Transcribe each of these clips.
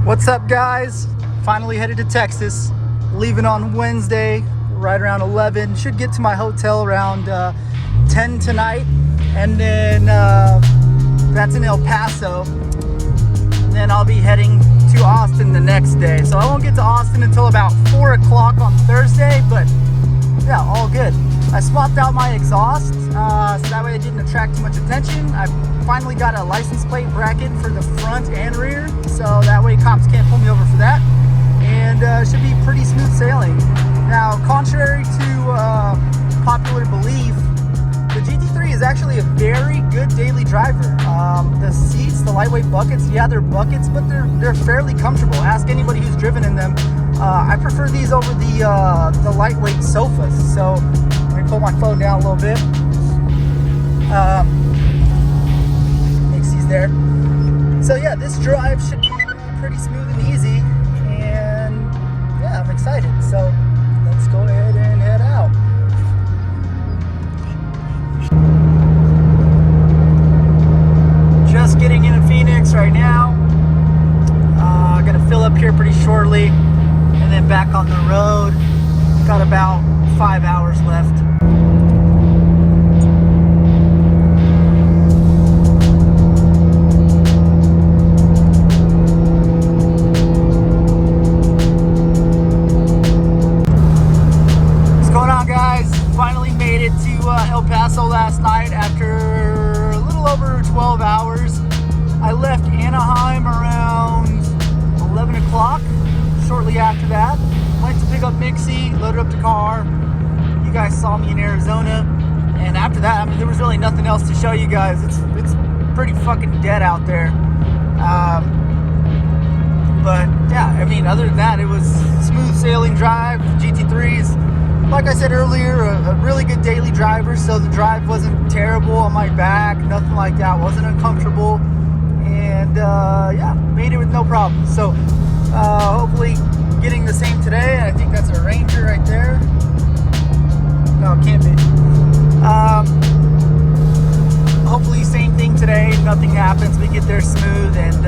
What's up, guys? Finally headed to Texas, leaving on Wednesday right around 11. Should get to my hotel around 10 tonight, and then that's in El Paso. And then I'll be heading to Austin the next day, so I won't get to Austin until about 4 o'clock on Thursday, but yeah, all good. I swapped out my exhaust so that way it didn't attract too much attention. I finally got a license plate bracket for the front and rear, so that way cops can't pull me over for that, and should be pretty smooth sailing. Now, contrary to popular belief, the GT3 is actually a very good daily driver. The seats, the lightweight buckets, yeah, they're buckets, but they're fairly comfortable. Ask anybody who's driven in them. I prefer these over the lightweight sofas. So let me pull my phone down a little bit. Nixie's there. So yeah, this drive should be pretty smooth and easy, and yeah, I'm excited. So let's go ahead and head out. Just getting into Phoenix right now. Gonna fill up here pretty shortly, and then back on the road. Got about 5 hours left. What's going on, guys? Finally made it to El Paso last night after a little over 12 hours. I left Anaheim around 11 o'clock. Shortly after that, went to pick up Mixie, loaded up the car. You guys saw me in Arizona, and after that, I mean, there was really nothing else to show you guys. It's pretty fucking dead out there. But yeah, I mean, other than that, it was smooth sailing drive. GT3s, like I said earlier, a really good daily driver. So the drive wasn't terrible on my back, nothing like that. Wasn't uncomfortable, and yeah, made it with no problem. So hopefully getting the same today. I think that's a Ranger right there. No, it can't be. Hopefully same thing today. Nothing happens. We get there smooth, and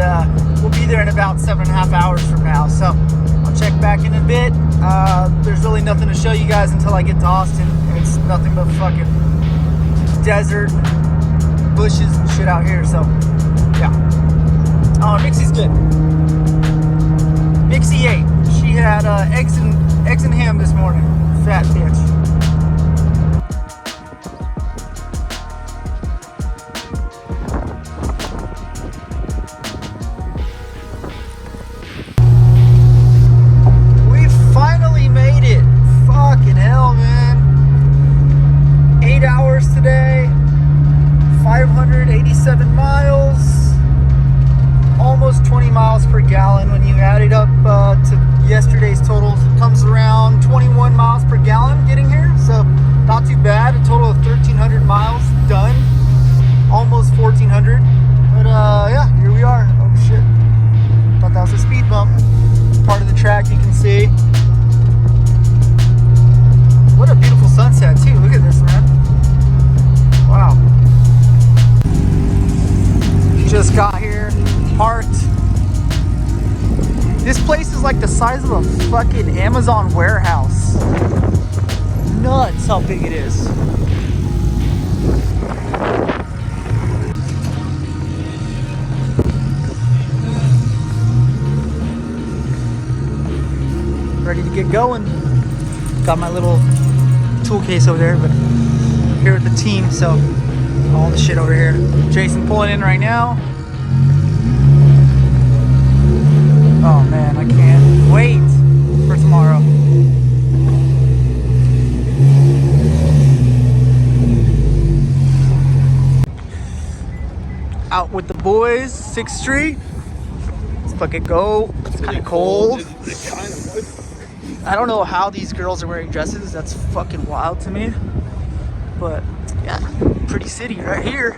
we'll be there in about 7.5 hours from now. So I'll check back in a bit. There's really nothing to show you guys until I get to Austin. It's nothing but fucking desert, bushes and shit out here. So yeah. Oh, Mixie's good. Mixie ate. She had eggs and ham this morning. Fat bitch. We finally made it. Fucking hell, man. 8 hours today. 587 miles. Almost 20 miles per gallon when you add it up to yesterday's totals. It comes around 21 miles per gallon getting here, so not too bad. A total of 1,300 miles done, almost 1,400. But yeah, here we are. Oh shit, thought that was a speed bump. Part of the track, you can see. What a beautiful sunset too. Look at this, man. Wow. Just got here, parked. This place is like the size of a fucking Amazon warehouse. Nuts how big it is. Ready to get going. Got my little tool case over there, but here with the team, so all the shit over here. Jason pulling in right now. Oh man, I can't wait for tomorrow. Out with the boys, 6th Street. Let's fucking go. It's kind of cold. I don't know how these girls are wearing dresses. That's fucking wild to me. But yeah, pretty city right here.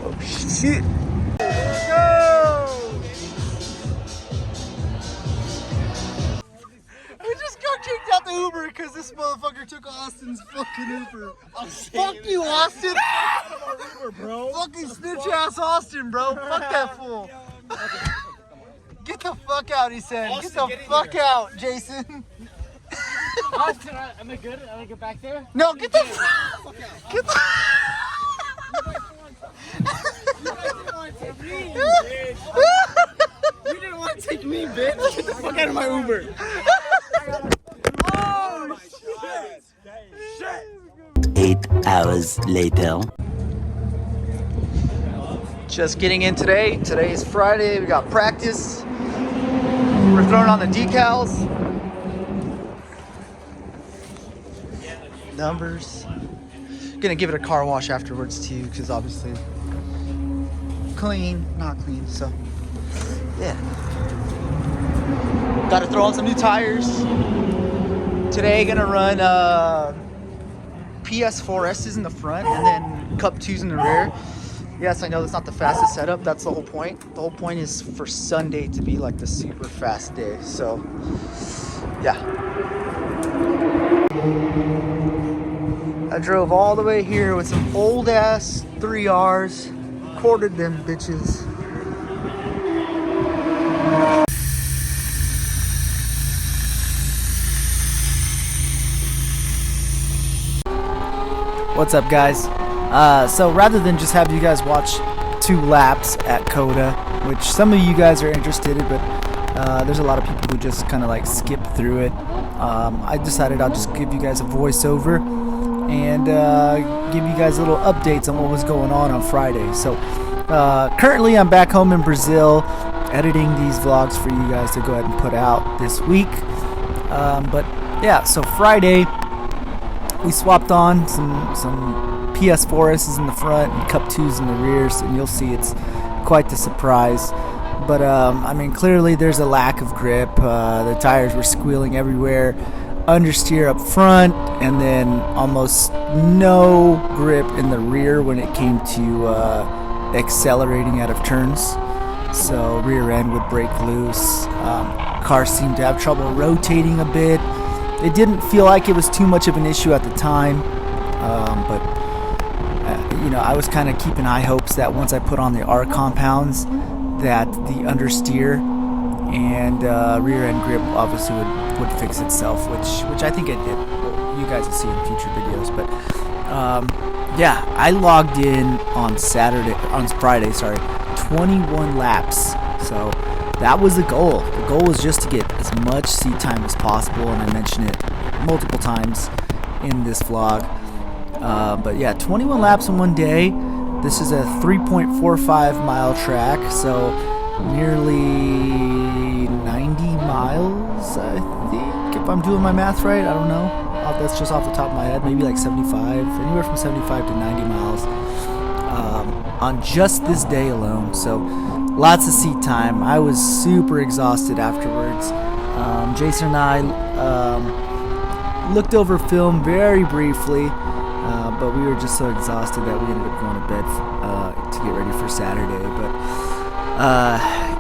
Oh shit. Let's go! We just got kicked out the Uber because this motherfucker took Austin's fucking Uber. Fuck you, Austin! bro. Fucking snitch ass Austin, bro. Fuck that fool. Get the fuck out, he said. Austin, Get the fuck out, Jason. Austin, am I good? Am I get back there? No, get the fuck out. Get the You didn't want to take me, bitch. Get the fuck out of my Uber. Oh, shit. 8 hours later. Just getting in today. Today is Friday. We got practice. We're throwing on the decals. Numbers. Gonna give it a car wash afterwards too, because obviously clean, not clean. So yeah. Got to throw on some new tires. Today gonna run PS4S's in the front and then Cup 2s in the rear. Yes, I know that's not the fastest setup. That's the whole point. The whole point is for Sunday to be like the super fast day. So, yeah. I drove all the way here with some old ass 3Rs. Quartered them bitches. What's up, guys? So rather than just have you guys watch 2 laps at COTA, which some of you guys are interested in, but there's a lot of people who just kind of like skip through it, I decided I'll just give you guys a voiceover and give you guys little updates on what was going on Friday. So currently I'm back home in Brazil editing these vlogs for you guys to go ahead and put out this week. But yeah, so Friday we swapped on some PS4S's in the front and Cup 2s in the rears, and you'll see it's quite the surprise. But I mean, clearly there's a lack of grip. The tires were squealing everywhere, understeer up front, and then almost no grip in the rear when it came to accelerating out of turns. So rear end would break loose. Car seemed to have trouble rotating a bit. It didn't feel like it was too much of an issue at the time, but you know, I was kind of keeping high hopes that once I put on the R compounds, that the understeer and rear end grip obviously would fix itself, which I think it did. Well, you guys will see in future videos. But yeah, I logged in on Friday, 21 laps. So that was the goal. The goal was just to get as much seat time as possible, and I mentioned it multiple times in this vlog. But yeah, 21 laps in one day. This is a 3.45 mile track, so nearly 90 miles, I think, if I'm doing my math right. I don't know. That's just off the top of my head. Maybe like 75, anywhere from 75 to 90 miles on just this day alone. So lots of seat time. I was super exhausted afterwards. Jason and I looked over film very briefly. But we were just so exhausted that we ended up going to bed to get ready for Saturday. But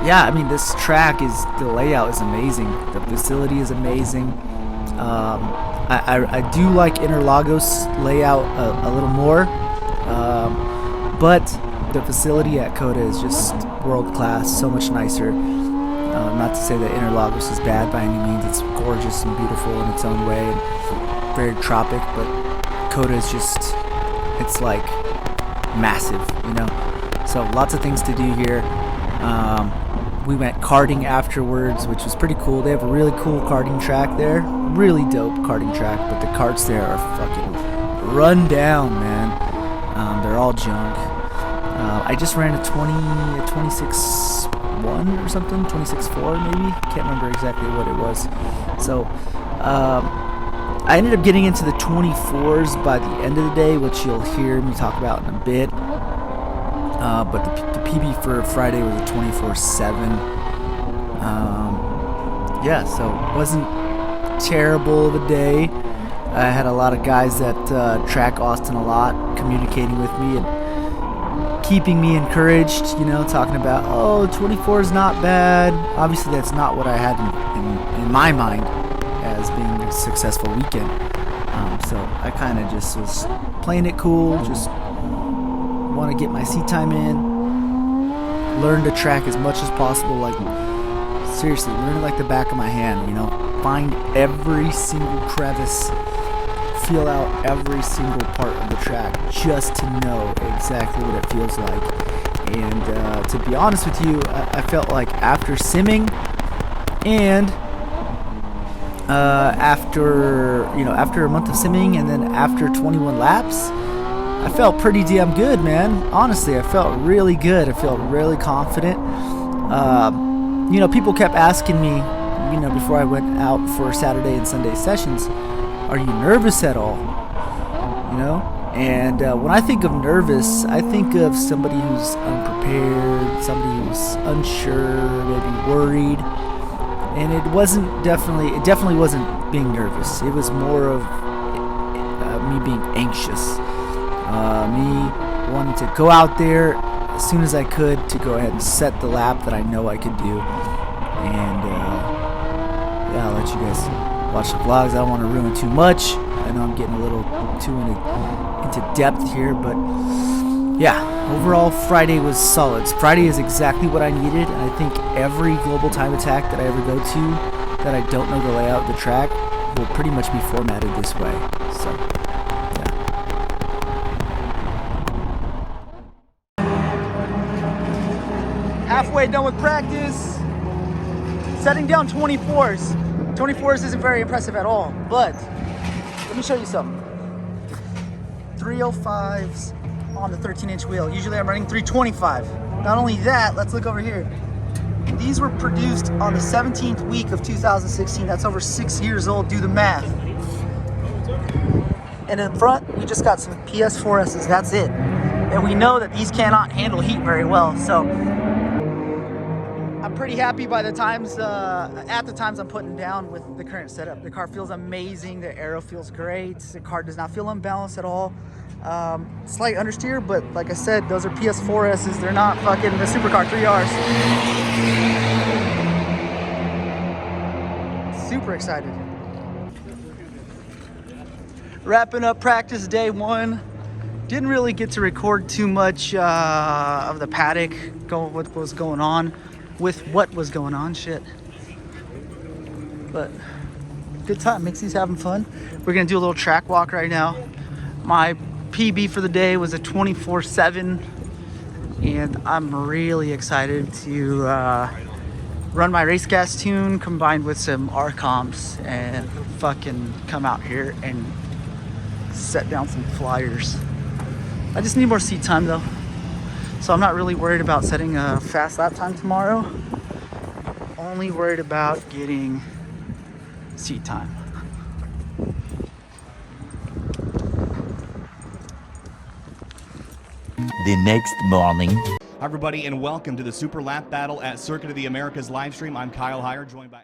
yeah, I mean, this track the layout is amazing. The facility is amazing. I do like Interlagos layout a little more, but the facility at COTA is just world class, so much nicer. Not to say that Interlagos is bad by any means. It's gorgeous and beautiful in its own way, and very tropic, but COTA is just, it's like massive, you know. So lots of things to do here. We went karting afterwards, which was pretty cool. They have a really cool karting track there, really dope karting track, but the karts there are fucking run down, man. They're all junk. I just ran a 26.1 or something, 26.4 maybe, can't remember exactly what it was. So I ended up getting into the 24s by the end of the day, which you'll hear me talk about in a bit. But the PB for Friday was a 24.7. Yeah, so it wasn't terrible of a day. I had a lot of guys that track Austin a lot, communicating with me and keeping me encouraged, you know, talking about, oh, 24 is not bad. Obviously, that's not what I had in my mind as being a successful weekend. So I kind of just was playing it cool, just want to get my seat time in, learn the track as much as possible. Like, seriously, learn it like the back of my hand, you know. Find every single crevice, feel out every single part of the track just to know exactly what it feels like. And to be honest with you, I felt like after simming and after a month of simming and then after 21 laps, I felt pretty damn good, man. Honestly, I felt really good. I felt really confident. You know, people kept asking me, you know, before I went out for Saturday and Sunday sessions, are you nervous at all? You know? And when I think of nervous, I think of somebody who's unprepared, somebody who's unsure, maybe worried. And it definitely wasn't being nervous. It was more of me being anxious. Me wanting to go out there as soon as I could to go ahead and set the lap that I know I could do. And yeah, I'll let you guys watch the vlogs. I don't want to ruin too much. I know I'm getting a little too into depth here, but yeah, overall Friday was solid. Friday is exactly what I needed, and I think every global time attack that I ever go to that I don't know the layout of the track will pretty much be formatted this way. So yeah. Halfway done with practice, setting down 24s. 24s isn't very impressive at all, but let me show you something. 305s on the 13-inch wheel. Usually I'm running 325. Not only that, let's look over here. These were produced on the 17th week of 2016. That's over 6 years old. Do the math. And in front, we just got some PS4Ss. That's it. And we know that these cannot handle heat very well. So I'm pretty happy by the times, at the times I'm putting down with the current setup. The car feels amazing. The aero feels great. The car does not feel unbalanced at all. Slight understeer, but like I said, those are PS4Ss. They're not fucking the supercar 3Rs. Super excited. Wrapping up practice day one. Didn't really get to record too much of the paddock, what was going on. Shit. But good time. Mixie's having fun. We're gonna do a little track walk right now. My PB for the day was a 24/7, and I'm really excited to run my race gas tune combined with some R comps and fucking come out here and set down some flyers. I just need more seat time though, so I'm not really worried about setting a fast lap time tomorrow. Only worried about getting seat time. The next morning. Hi everybody, and welcome to the Super Lap Battle at Circuit of the Americas live stream. I'm Kyle Heyer, joined by